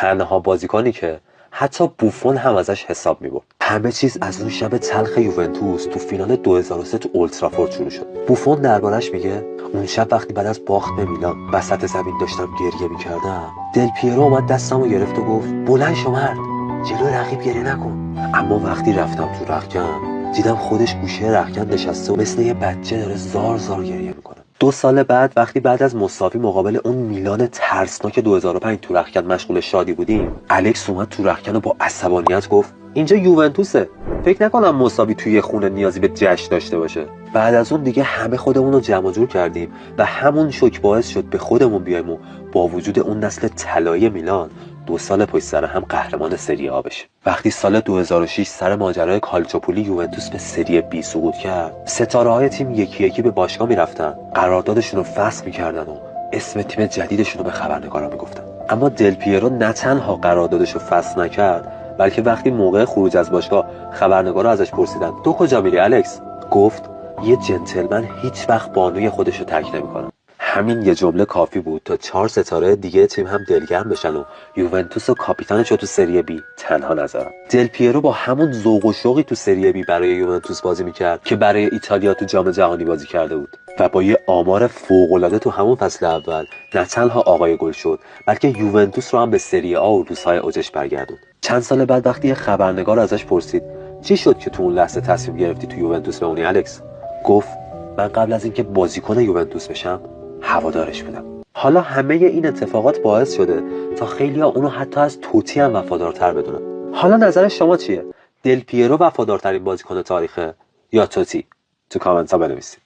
تنها بازیکنی که حتی بوفون هم ازش حساب می‌برد. همه چیز از اون شب تلخ یوونتوس تو فینال 2003 تو اولترافورد شروع شد. بوفون دربارش میگه اون شب وقتی بعد از باخت به میلان وسط زمین داشتم گریه می‌کردم، دل پیرو اومد دستمو گرفت و گفت بلند شو مرد، جلوی رقیب گریه نکن. اما وقتی رفتم تو رختکن دیدم خودش گوشه رختکن نشسته و مثل یه بچه داره زار زار گریه میکنه. 2 سال بعد وقتی بعد از مساوی مقابل اون میلان ترسناک 2005 تو رختکن مشغول شادی بودیم، الکس اومد تو رختکن و با عصبانیت گفت اینجا یوونتوسه، فکر نکنم مساوی توی خونه نیازی به جشن داشته باشه. بعد از اون دیگه همه خودمون رو جمع جور کردیم و همون شوک باعث شد به خودمون بیایم و با وجود اون نسل طلایی میلان 2 سال پشت سر هم قهرمان سری آ بشیم. وقتی سال 2006 سر ماجرای کالچوپولی یوونتوس به سری بی سقوط کرد، ستاره‌های تیم یکی یکی به باشگاه میرفتن، قراردادشون رو فسخ میکردن و اسم تیم جدیدشون رو به خبرنگارا میگفتن. اما دل پیرو نه تنها قراردادش رو فسخ نکرد، بلکه وقتی موقع خروج از باشگاه خبرنگارا ازش پرسیدن تو کجا میری الکس، گفت یه جنتلمن هیچ وقت بانوی خودش رو ترک نمیکنه. همین یه جمله کافی بود تا 4 ستاره دیگه تیم هم دلگرم بشن و یوونتوس و کاپیتانش رو تو سری بی تنها نذارن. دل پیرو با همون ذوق و شوقی تو سری بی برای یوونتوس بازی میکرد که برای ایتالیا تو جام جهانی بازی کرده بود و با یه آمار فوق‌العاده تو همون فصل اول نه تنها آقای گل شد، بلکه یوونتوس رو هم به سری آ و روزهای اوجش برگردوند. چند سال بعد وقتی یه خبرنگار ازش پرسید چی شد که تو اون لحظه تصمیم گرفتی تو یوونتوس بمونی الکس، گفت من قبل از اینکه بازیکن یوونتوس بشم هوادارش بودم. حالا همه این اتفاقات باعث شده تا خیلی‌ها اونو حتی از توتی هم وفادارتر بدونن. حالا نظر شما چیه؟ دل پیرو وفادارترین بازیکن تاریخه یا توتی؟ تو کامنت ها بنویسید.